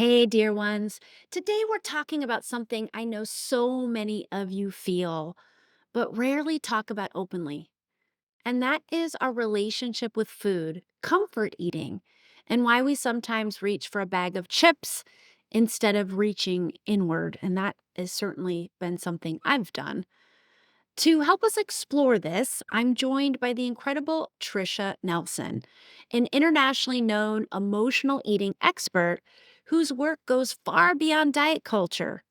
Hey, dear ones. Today we're talking about something I know so many of you feel, but rarely talk about openly. And that is our relationship with food, comfort eating, and why we sometimes reach for a bag of chips instead of reaching inward. And that has certainly been something I've done. To help us explore this, I'm joined by the incredible Tricia Nelson, an internationally known emotional eating expert whose work goes far beyond diet culture.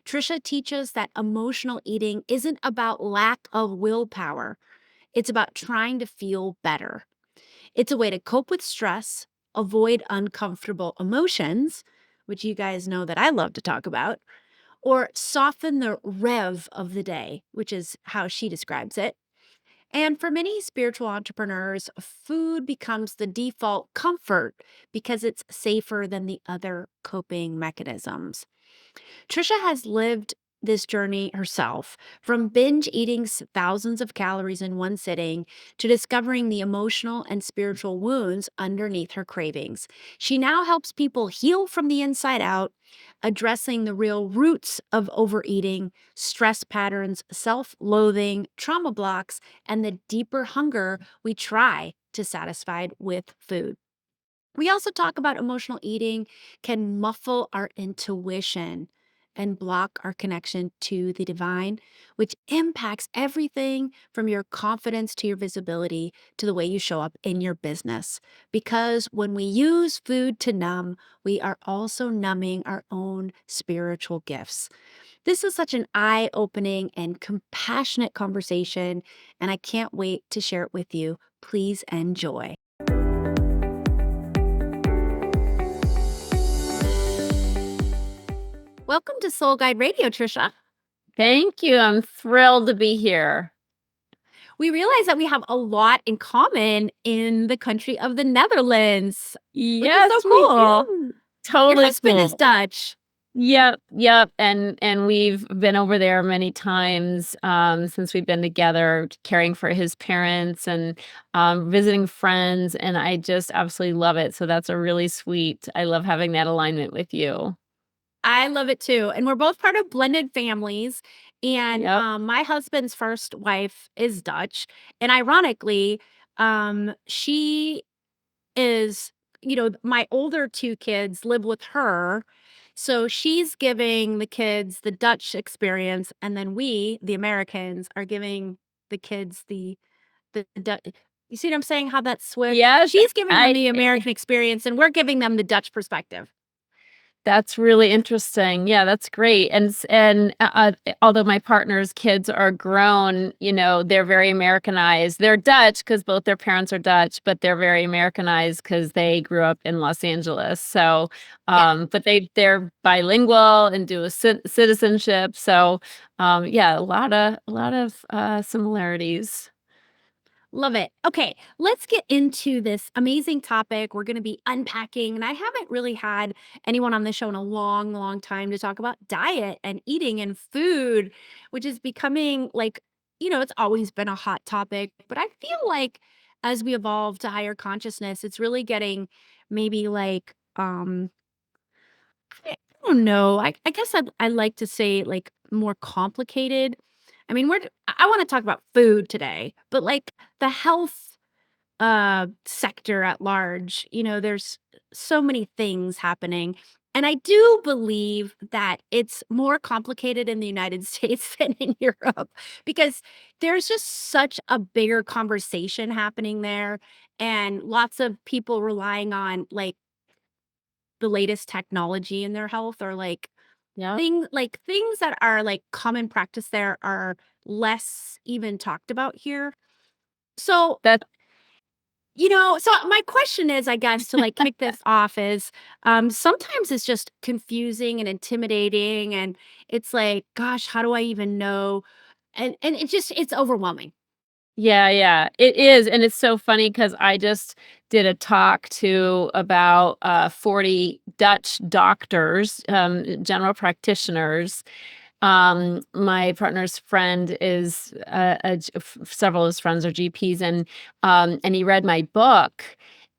Tricia teaches that emotional eating isn't about lack of willpower, it's about trying to feel better. It's a way to cope with stress, avoid uncomfortable emotions, which you guys know that I love to talk about, or soften the rev of the day, which is how she describes it. And for many spiritual entrepreneurs, food becomes the default comfort because it's safer than the other coping mechanisms. Trisha has lived this journey herself, from binge eating thousands of calories in one sitting to discovering the emotional and spiritual wounds underneath her cravings. She now helps people heal from the inside out, addressing the real roots of overeating, stress patterns, self loathing, trauma blocks, and the deeper hunger we try to satisfy with food. We also talk about emotional eating can muffle our intuition and block our connection to the divine, which impacts everything from your confidence to your visibility to the way you show up in your business. Because when we use food to numb, we are also numbing our own spiritual gifts. This is such an eye opening and compassionate conversation, and I can't wait to share it with you. Please enjoy. Welcome to Soul Guide Radio, Trisha. Thank you. I'm thrilled to be here. We realize that we have a lot in common in the country of the Netherlands, which is so Yes, we cool. do. Your Totally husband is cool. Dutch. Yep. And we've been over there many times since we've been together, caring for his parents and visiting friends, and I just absolutely love it. So that's a really sweet. I love having that alignment with you. I love it too. And we're both part of blended families. And Yep. my husband's first wife is Dutch. And ironically, she is, my older two kids live with her. So she's giving the kids the Dutch experience. And then we, the Americans, are giving the kids the Dutch. You see what I'm saying? How that's switched? Yes, She's giving them I the American experience, and we're giving them the Dutch perspective. That's really interesting. Yeah, that's great. Although my partner's kids are grown, they're very Americanized. They're Dutch because both their parents are Dutch, but they're very Americanized because they grew up in Los Angeles. So, Yeah. but they're bilingual and do a citizenship. So, yeah, a lot of similarities. Love it. Okay, let's get into this amazing topic. We're going to be unpacking, and I haven't really had anyone on the show in a long, long time to talk about diet and eating and food, which is becoming like, it's always been a hot topic. But I feel like as we evolve to higher consciousness, it's really getting maybe like, I don't know. I guess I like to say like more complicated. I mean, I want to talk about food today, but like the health sector at large, there's so many things happening. And I do believe that it's more complicated in the United States than in Europe because there's just such a bigger conversation happening there and lots of people relying on like the latest technology in their health or Yeah. things that are like common practice there are less even talked about here. So, That so my question is, I guess, to like kick this off is sometimes it's just confusing and intimidating and it's like, gosh, how do I even know? And it's overwhelming. Yeah, it is, and it's so funny because I just did a talk to about 40 Dutch doctors, general practitioners. My partner's friend is several of his friends are GPs, and he read my book,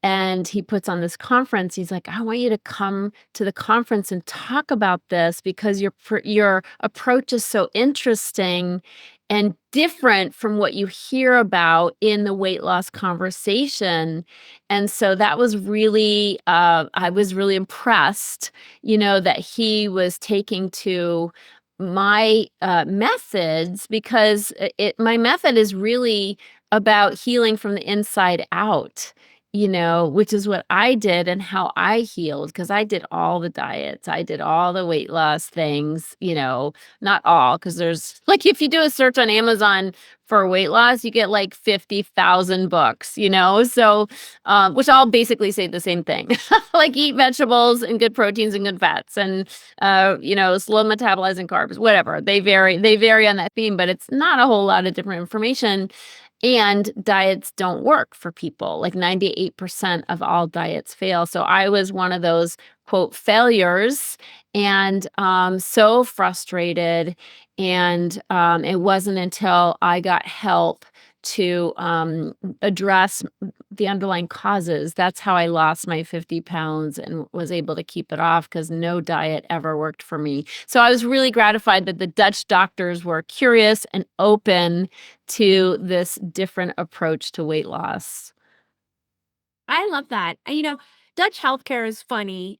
and he puts on this conference. He's like, "I want you to come to the conference and talk about this because your approach is so interesting and different from what you hear about in the weight loss conversation." And so that was really, I was really impressed, that he was taking to my methods, because my method is really about healing from the inside out, which is what I did and how I healed, because I did all the diets. I did all the weight loss things, not all, because there's like, if you do a search on Amazon for weight loss, you get like 50,000 books, so, which all basically say the same thing, like eat vegetables and good proteins and good fats and, slow metabolizing carbs, whatever. They vary on that theme, but it's not a whole lot of different information. And diets don't work for people. Like 98% of all diets fail. So I was one of those quote failures, and so frustrated. And it wasn't until I got help to address the underlying causes. That's how I lost my 50 pounds and was able to keep it off, because no diet ever worked for me. So I was really gratified that the Dutch doctors were curious and open to this different approach to weight loss. I love that. Dutch healthcare is funny.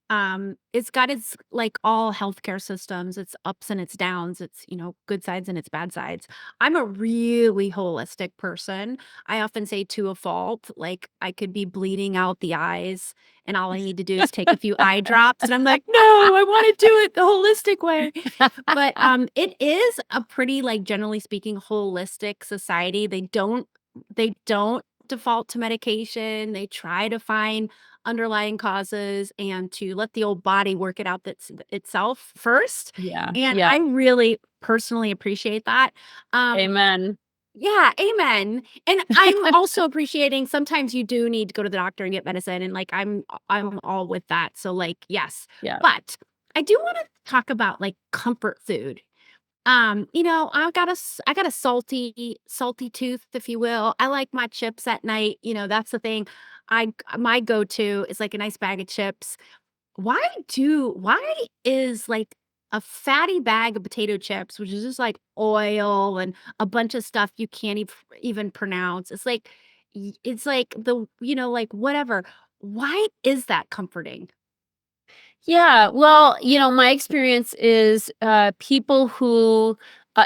It's got its like all healthcare systems, its ups and its downs, its, good sides and its bad sides. I'm a really holistic person. I often say to a fault, like I could be bleeding out the eyes and all I need to do is take a few eye drops and I'm like, "No, I want to do it the holistic way." But it is a pretty, like, generally speaking, holistic society. They don't default to medication. They try to find underlying causes and to let the old body work it out itself first. Yeah, And yeah. I really personally appreciate that. Um, Amen. yeah, amen. And I'm also appreciating sometimes you do need to go to the doctor and get medicine, and like I'm all with that. So like, yes. Yeah. But I do want to talk about like comfort food. I got a salty tooth, if you will. I like my chips at night. That's the thing. My go-to is like a nice bag of chips. Why is like a fatty bag of potato chips, which is just like oil and a bunch of stuff you can't even pronounce. It's like like whatever. Why is that comforting? Yeah, well, my experience is people who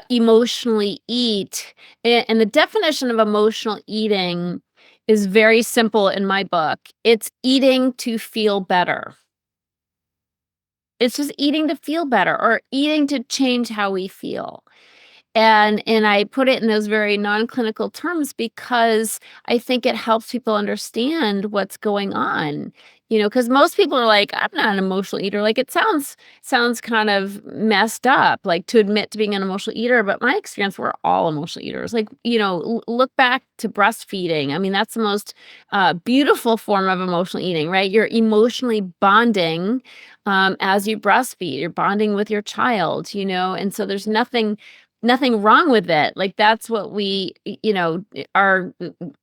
emotionally eat, and the definition of emotional eating is very simple in my book. It's eating to feel better. It's just eating to feel better, or eating to change how we feel. And I put it in those very non-clinical terms because I think it helps people understand what's going on. Because most people are like, "I'm not an emotional eater." Like, it sounds kind of messed up, like, to admit to being an emotional eater, but my experience, we're all emotional eaters. Like, look back to breastfeeding. I mean, that's the most beautiful form of emotional eating, right? You're emotionally bonding as you breastfeed. You're bonding with your child, and so there's nothing wrong with it. Like, that's what we, are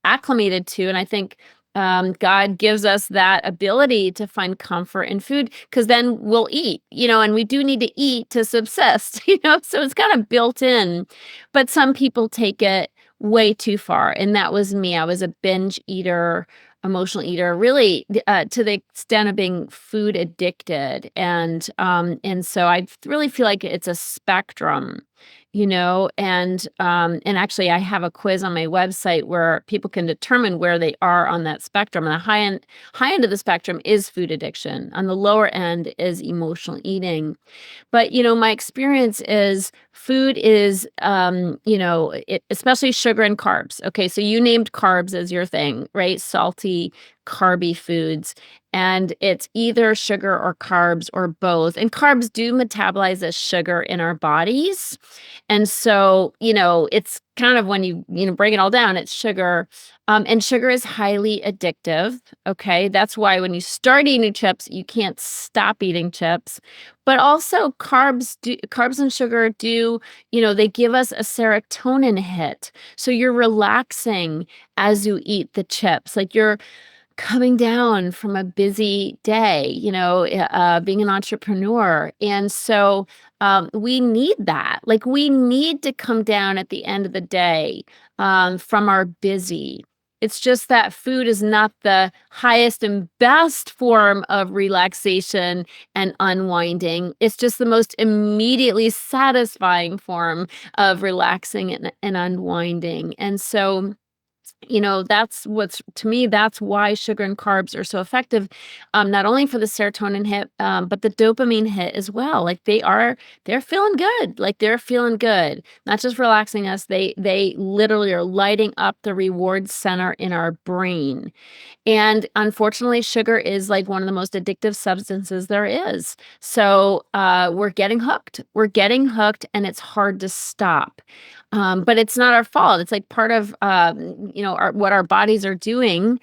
acclimated to. And I think God gives us that ability to find comfort in food, because then we'll eat, and we do need to eat to subsist, so it's kind of built in. But some people take it way too far. And that was me. I was a binge eater, emotional eater, really, to the extent of being food addicted. And so I really feel like it's a spectrum, and actually I have a quiz on my website where people can determine where they are on that spectrum. And the high end of the spectrum is food addiction. On the lower end is emotional eating. But, my experience is food is, especially sugar and carbs. Okay, so you named carbs as your thing, right? Salty, carby foods. And it's either sugar or carbs or both. And carbs do metabolize as sugar in our bodies. And so, it's kind of, when you break it all down, it's sugar. And sugar is highly addictive. Okay, that's why when you start eating chips, you can't stop eating chips. But also carbs and sugar do, they give us a serotonin hit. So you're relaxing as you eat the chips. Like, you're coming down from a busy day, being an entrepreneur. And so we need that. Like, we need to come down at the end of the day from our busy. It's just that food is not the highest and best form of relaxation and unwinding. It's just the most immediately satisfying form of relaxing and unwinding. And so, that's what's to me, that's why sugar and carbs are so effective, not only for the serotonin hit, but the dopamine hit as well. Like, they're feeling good. Like, they're feeling good, not just relaxing us. They literally are lighting up the reward center in our brain. And unfortunately, sugar is like one of the most addictive substances there is. So we're getting hooked. We're getting hooked, and it's hard to stop. But it's not our fault. It's like part of what our bodies are doing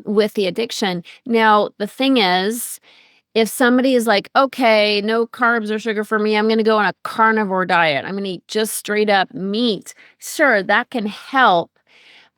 with the addiction. Now, the thing is, if somebody is like, okay, no carbs or sugar for me, I'm going to go on a carnivore diet. I'm going to eat just straight up meat. Sure, that can help.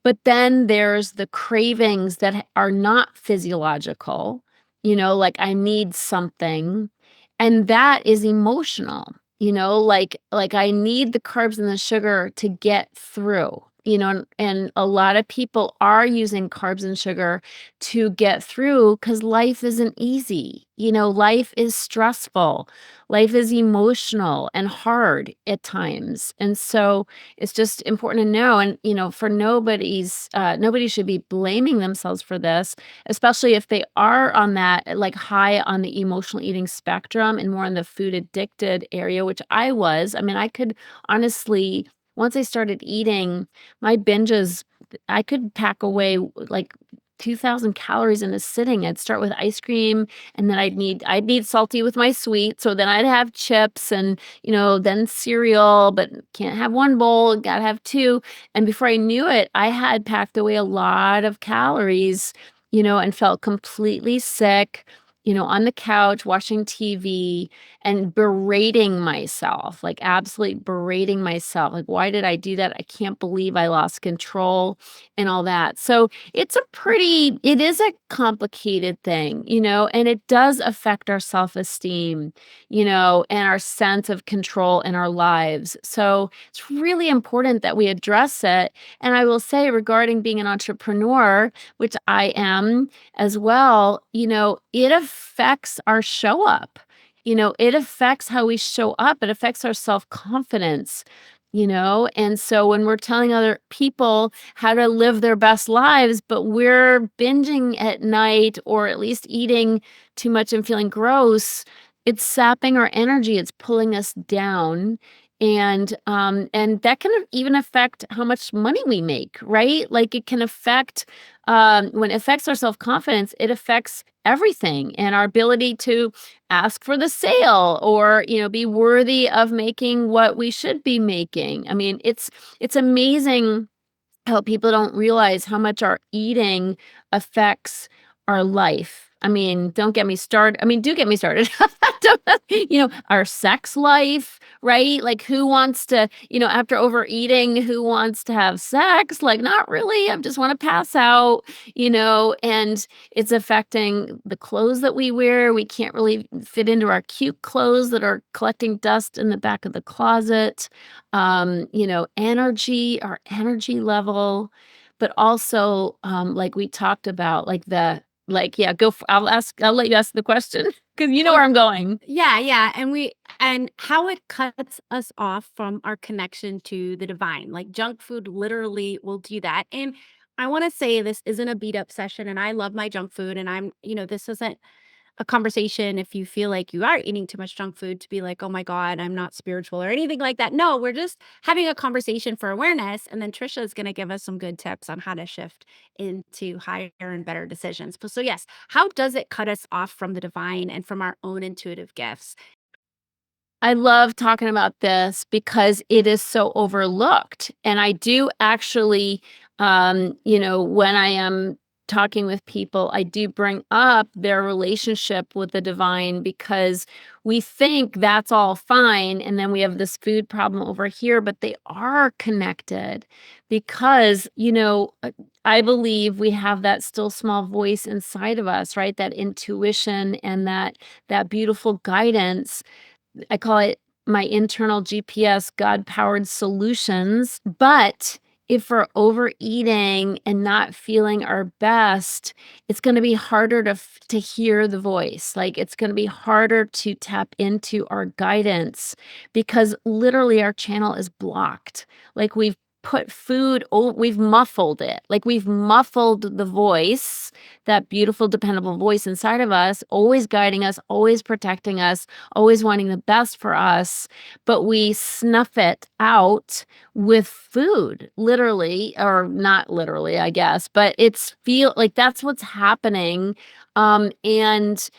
But then there's the cravings that are not physiological, like, I need something, and that is emotional, like I need the carbs and the sugar to get through, and a lot of people are using carbs and sugar to get through because life isn't easy. Life is stressful. Life is emotional and hard at times. And so it's just important to know. And, for nobody should be blaming themselves for this, especially if they are on that, like, high on the emotional eating spectrum and more on the food addicted area, which I was. I mean, I could honestly, once I started eating, my binges, I could pack away like 2,000 calories in a sitting. I'd start with ice cream, and then I'd need salty with my sweet. So then I'd have chips and, then cereal, but can't have one bowl, gotta have two. And before I knew it, I had packed away a lot of calories, and felt completely sick, on the couch watching TV and berating myself, like, absolutely berating myself. Like, why did I do that? I can't believe I lost control and all that. So it is a complicated thing, and it does affect our self-esteem, and our sense of control in our lives. So it's really important that we address it. And I will say, regarding being an entrepreneur, which I am as well, it affects our show up. It affects how we show up. It affects our self-confidence, and so when we're telling other people how to live their best lives, but we're binging at night or at least eating too much and feeling gross, it's sapping our energy. It's pulling us down. And that can even affect how much money we make, right? Like, it can affect, when it affects our self-confidence, it affects everything, and our ability to ask for the sale, or, be worthy of making what we should be making. I mean, it's amazing how people don't realize how much our eating affects our life. I mean, don't get me started. I mean, do get me started. Our sex life, right? Like, who wants to, after overeating, who wants to have sex? Like, not really. I just want to pass out, and it's affecting the clothes that we wear. We can't really fit into our cute clothes that are collecting dust in the back of the closet. Energy, our energy level, but also, like we talked about, yeah, I'll let you ask the question because you know Well, where I'm going. yeah, yeah, and how it cuts us off from our connection to the divine. Like, junk food literally will do that. And I want to say, this isn't a beat up session, and I love my junk food, and this isn't a conversation if you feel like you are eating too much junk food to be like, "Oh my god, I'm not spiritual," or anything like that. No, we're just having a conversation for awareness, and then Trisha is gonna give us some good tips on how to shift into higher and better decisions. But so yes, how does it cut us off from the divine and from our own intuitive gifts? I love talking about this because it is so overlooked. And I do actually, when I am talking with people, I do bring up their relationship with the divine, because we think that's all fine. And then we have this food problem over here, but they are connected because, I believe we have that still small voice inside of us, right? That intuition and that beautiful guidance. I call it my internal GPS, God-powered solutions. But if we're overeating and not feeling our best, it's gonna be harder to hear the voice. Like, it's gonna be harder to tap into our guidance because literally our channel is blocked. Like, we've muffled it. Like, we've muffled the voice, that beautiful, dependable voice inside of us, always guiding us, always protecting us, always wanting the best for us, but we snuff it out with food, literally, or not literally, I guess, but it's feel like that's what's happening. And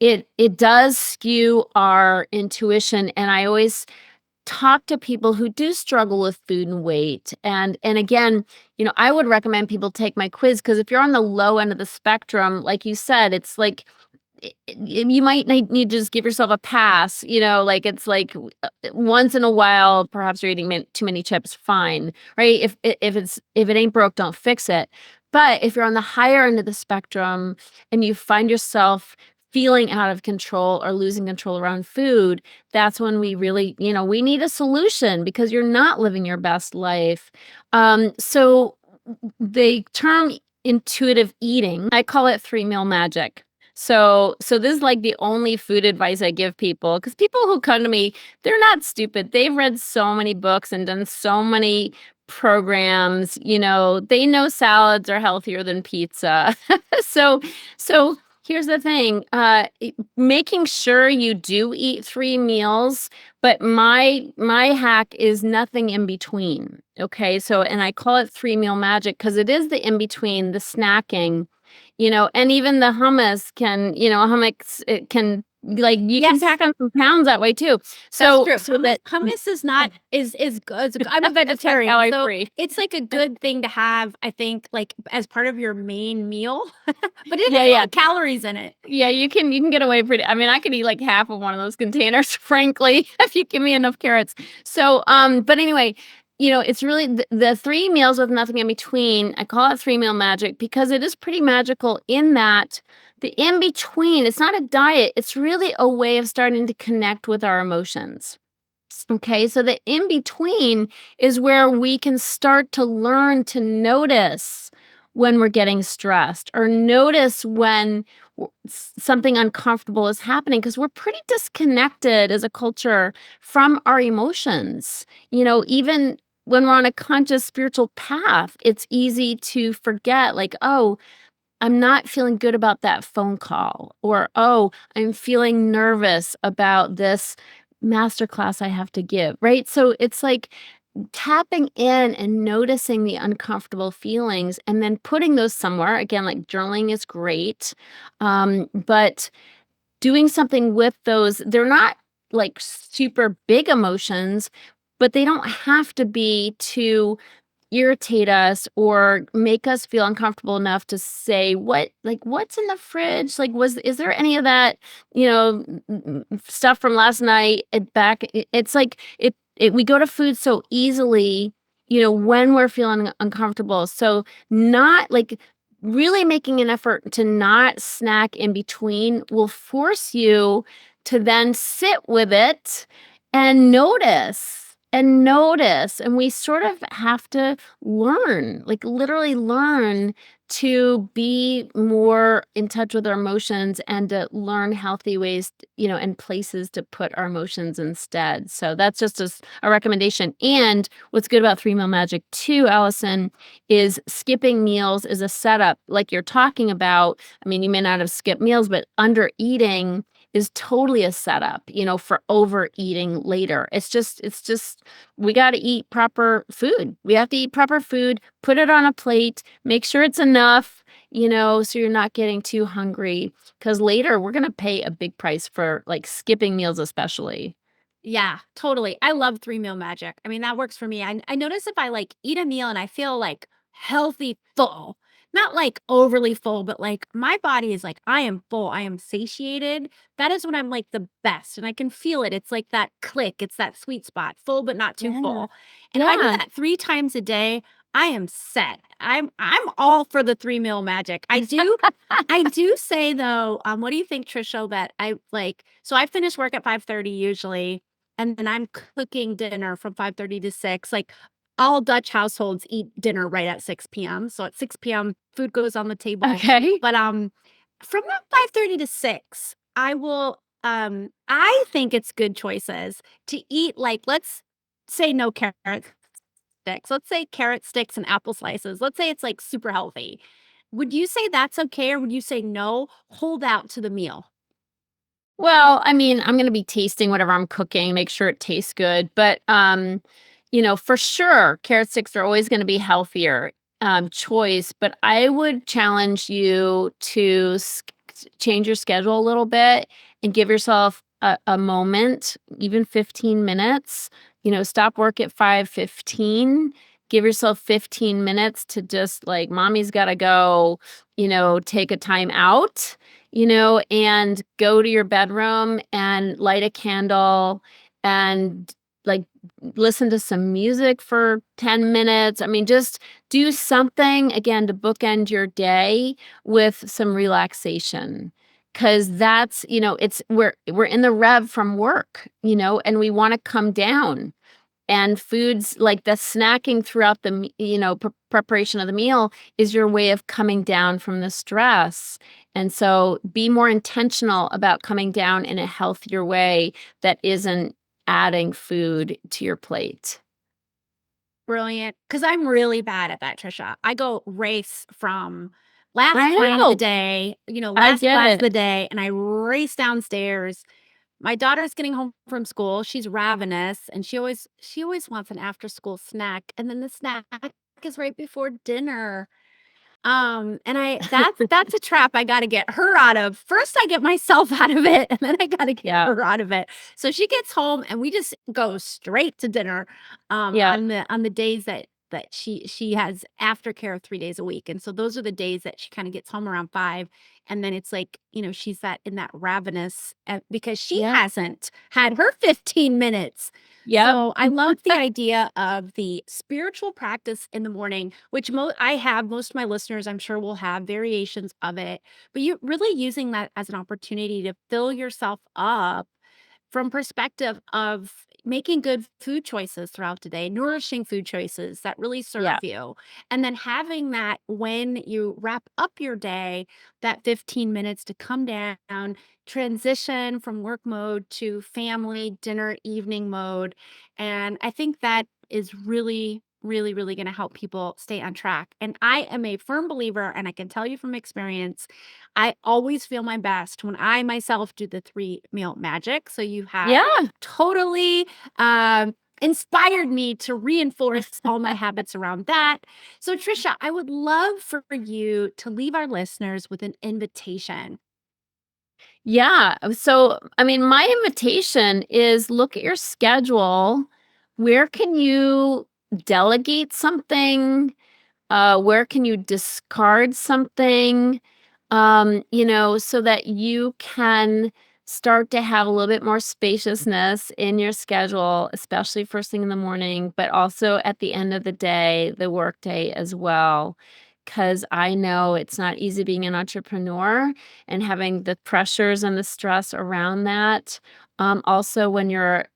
it does skew our intuition. And I always talk to people who do struggle with food and weight. And again, I would recommend people take my quiz because if you're on the low end of the spectrum, like you said, it's like you might need to just give yourself a pass, like it's like once in a while, perhaps you're eating too many chips, fine, right? If it ain't broke, don't fix it. But if you're on the higher end of the spectrum and you find yourself feeling out of control or losing control around food, that's when we really, we need a solution because you're not living your best life. So the term intuitive eating, I call it 3-meal magic. So this is like the only food advice I give people because people who come to me, they're not stupid. They've read so many books and done so many programs. They know salads are healthier than pizza. so so here's the thing: making sure you do eat 3 meals. But my hack is nothing in between. Okay, so and I call it 3-meal magic because it is the in between, the snacking. And even the hummus hummus, it can, like, you can Yes, pack on some pounds that way too. that's So true. so that Hummus is not is good. I'm a it's not vegetarian, calorie so free. it's like a good thing to have, I think, like as part of your main meal. But it Yeah, has a lot yeah. of calories in it. Yeah, you can get away pretty. I mean, I could eat like half of one of those containers, frankly, if you give me enough carrots. So, but anyway, it's really the 3 meals with nothing in between. I call it 3-meal magic because it is pretty magical in that the in between, it's not a diet, it's really a way of starting to connect with our emotions. Okay, so the in between is where we can start to learn to notice when we're getting stressed or notice when something uncomfortable is happening because we're pretty disconnected as a culture from our emotions. Even when we're on a conscious spiritual path, it's easy to forget, like, oh, I'm not feeling good about that phone call, or, oh, I'm feeling nervous about this masterclass I have to give, right? So it's like tapping in and noticing the uncomfortable feelings and then putting those somewhere. Again, like journaling is great. But doing something with those, they're not like super big emotions, but they don't have to be to irritate us or make us feel uncomfortable enough to say what's in the fridge, like, is there any of that stuff from last night it's like we go to food so easily when we're feeling uncomfortable. So not like really making an effort to not snack in between will force you to then sit with it and notice. And we sort of have to learn, like literally learn to be more in touch with our emotions and to learn healthy ways, and places to put our emotions instead. So that's just a recommendation. And what's good about 3-meal magic too, Allison, is skipping meals is a setup like you're talking about. I mean, you may not have skipped meals, but under eating is totally a setup, for overeating later. It's just we got to eat proper food. We have to eat proper food, put it on a plate, make sure it's enough, so you're not getting too hungry because later we're going to pay a big price for like skipping meals, especially. Yeah, totally. I love 3-meal magic. I mean, that works for me. I notice if I like eat a meal and I feel like healthy full, not like overly full, but like my body is like, I am full. I am satiated. That is when I'm like the best. And I can feel it. It's like that click. It's that sweet spot, full, but not too Yeah. full. And I do Yeah. that 3 times a day. I am set. I'm all for the 3 meal magic. I do say though, what do you think, Trisha, that I like so I finish work at 5:30 usually, and then I'm cooking dinner from 5:30 to 6. Like all Dutch households eat dinner right at 6 p.m. So at 6 p.m. food goes on the table. Okay. But from that 5:30 to 6, I think it's good choices to eat like let's say no carrots sticks. Let's say carrot sticks and apple slices. Let's say it's like super healthy. Would you say that's okay or would you say no, hold out to the meal? Well, I mean, I'm gonna be tasting whatever I'm cooking, make sure it tastes good, but, for sure, carrot sticks are always gonna be healthier, choice, but I would challenge you to change your schedule a little bit and give yourself a moment, even 15 minutes, stop work at 5:15, give yourself 15 minutes to just, like, "Mommy's gotta go," take a time out, and go to your bedroom and light a candle and, like, listen to some music for 10 minutes. I mean, just do something, again, to bookend your day with some relaxation. Because that's, it's we're in the rev from work, and we wanna come down. And foods like the snacking throughout the preparation of the meal is your way of coming down from the stress, and so be more intentional about coming down in a healthier way that isn't adding food to your plate. Brilliant. Because I'm really bad at that, Trisha. I go race from last I plan of the know. day, I last get class of it. the day, and I race downstairs. My daughter's getting home from school. She's ravenous and she always wants an after school snack. And then the snack is right before dinner. And that's a trap I gotta get her out of. First, I get myself out of it, and then I gotta get Yeah. her out of it. So she gets home, and we just go straight to dinner, Yeah. on the days that she has aftercare 3 days a week, and so those are the days that she kinda gets home around 5, and then it's like, she's that ravenous, because she Yep. hasn't had her 15 minutes. Yep. So I love the idea of the spiritual practice in the morning, which I have most of my listeners, I'm sure will have variations of it, but you really using that as an opportunity to fill yourself up from perspective of making good food choices throughout the day, nourishing food choices that really serve Yeah. you. And then having that when you wrap up your day, that 15 minutes to come down, transition from work mode to family, dinner, evening mode. And I think that is really, really, really going to help people stay on track. And I am a firm believer, and I can tell you from experience, I always feel my best when I myself do the 3 meal magic. So you have Yeah. totally inspired me to reinforce all my habits around that. So, Trisha, I would love for you to leave our listeners with an invitation. Yeah. So, I mean, my invitation is look at your schedule. Where can you delegate something? Where can you discard something? So that you can start to have a little bit more spaciousness in your schedule, especially first thing in the morning, but also at the end of the day, the work day as well. Because I know it's not easy being an entrepreneur and having the pressures and the stress around that. Also, when you're,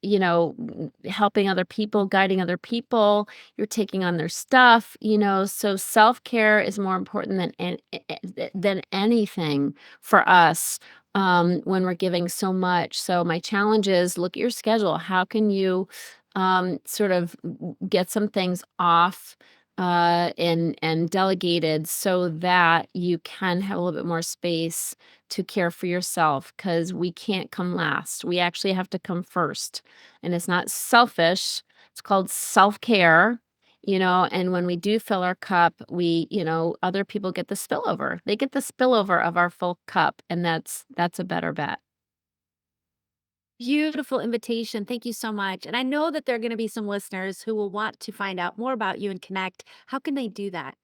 helping other people, guiding other people, you're taking on their stuff, so self-care is more important than anything for us, when we're giving so much. So my challenge is look at your schedule. How can you, sort of get some things off, and delegated so that you can have a little bit more space to care for yourself? Because we can't come last. We actually have to come first, and it's not selfish. It's called self-care, and when we do fill our cup, other people get the spillover. They get the spillover of our full cup, and that's a better bet. Beautiful invitation. Thank you so much. And I know that there are going to be some listeners who will want to find out more about you and connect. How can they do that?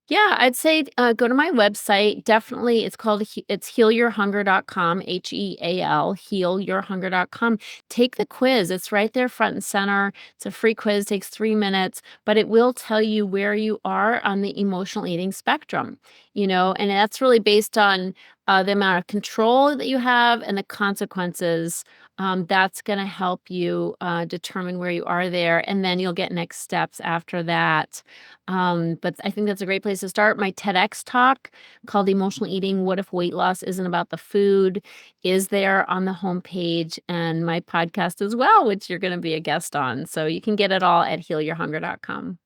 Yeah, I'd say, go to my website. Definitely, it's called it's healyourhunger.com, HEAL, healyourhunger.com. Take the quiz. It's right there front and center. It's a free quiz, takes 3 minutes, but it will tell you where you are on the emotional eating spectrum, and that's really based on, the amount of control that you have and the consequences. That's gonna help you, determine where you are there, and then you'll get next steps after that. But I think that's a great place to start. My TEDx talk called Emotional Eating: What If Weight Loss Isn't About the Food is there on the homepage, and my podcast as well, which you're going to be a guest on. So you can get it all at healyourhunger.com.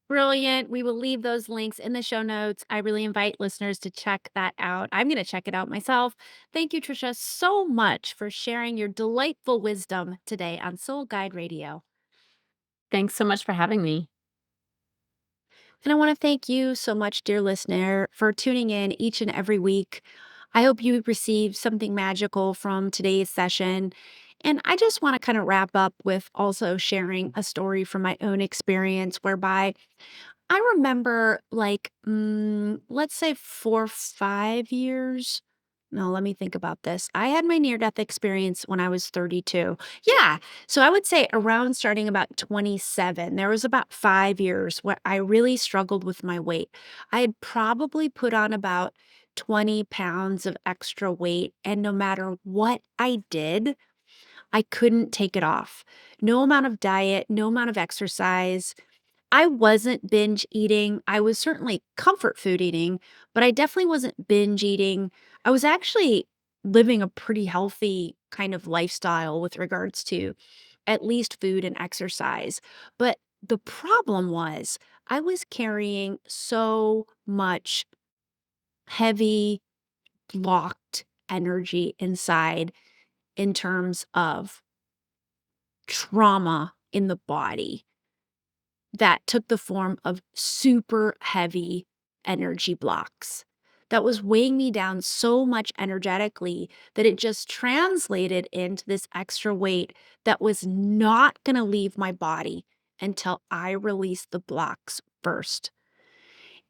Brilliant. We will leave those links in the show notes. I really invite listeners to check that out. I'm going to check it out myself. Thank you, Tricia, so much for sharing your delightful wisdom today on Soul Guide Radio. Thanks so much for having me. And I want to thank you so much, dear listener, for tuning in each and every week. I hope you received something magical from today's session. And I just want to kind of wrap up with also sharing a story from my own experience whereby I remember like, let's say 4, 5 years. No, let me think about this. I had my near-death experience when I was 32. Yeah, so I would say around starting about 27, there was about 5 years where I really struggled with my weight. I had probably put on about 20 pounds of extra weight, and no matter what I did, I couldn't take it off. No amount of diet, no amount of exercise, I wasn't binge eating. I was certainly comfort food eating, but I definitely wasn't binge eating. I was actually living a pretty healthy kind of lifestyle with regards to at least food and exercise. But the problem was I was carrying so much heavy, blocked energy inside in terms of trauma in the body that took the form of super heavy energy blocks that was weighing me down so much energetically that it just translated into this extra weight that was not going to leave my body until I released the blocks first.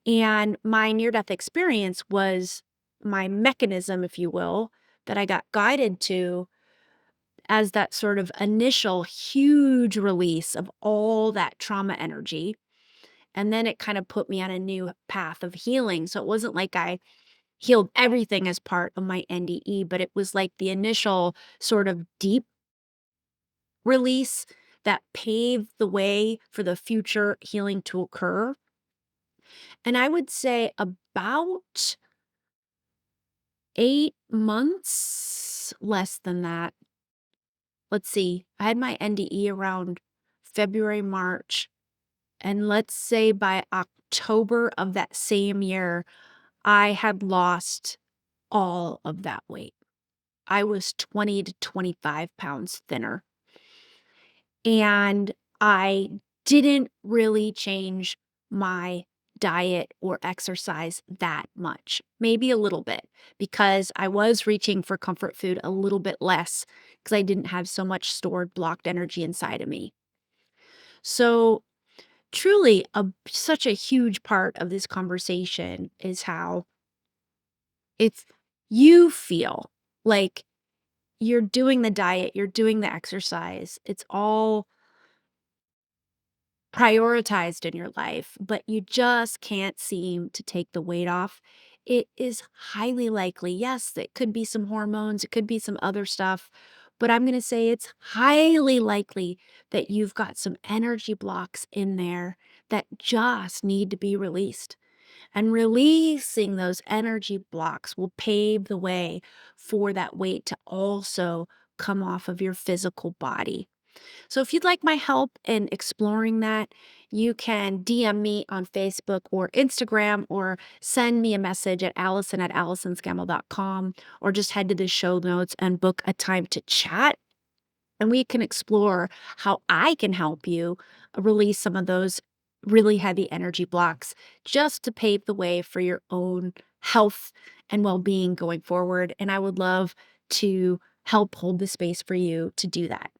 And my near death experience was my mechanism, if you will, that I got guided to as that sort of initial huge release of all that trauma energy, and then it kind of put me on a new path of healing. So it wasn't like I healed everything as part of my NDE, but it was like the initial sort of deep release that paved the way for the future healing to occur. And I would say about 8 months, less than that. Let's see, I had my NDE around February, March. And let's say by October of that same year, I had lost all of that weight. I was 20 to 25 pounds thinner. And I didn't really change my diet or exercise that much, maybe a little bit, because I was reaching for comfort food a little bit less because I didn't have so much stored blocked energy inside of me. So, truly, such a huge part of this conversation is how if you feel like you're doing the diet, you're doing the exercise, it's all prioritized in your life, but you just can't seem to take the weight off, it is highly likely. Yes, it could be some hormones, it could be some other stuff, but I'm going to say it's highly likely that you've got some energy blocks in there that just need to be released. And releasing those energy blocks will pave the way for that weight to also come off of your physical body. So if you'd like my help in exploring that, you can DM me on Facebook or Instagram or send me a message at allison@allisonscammell.com or just head to the show notes and book a time to chat. And we can explore how I can help you release some of those really heavy energy blocks just to pave the way for your own health and well being going forward. And I would love to help hold the space for you to do that.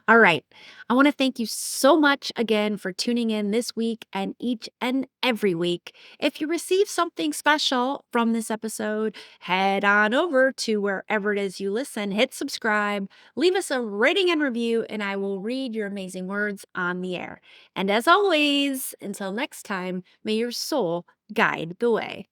All right. I want to thank you so much again for tuning in this week and each and every week. If you receive something special from this episode, head on over to wherever it is you listen, hit subscribe, leave us a rating and review, and I will read your amazing words on the air. And as always, until next time, may your soul guide the way.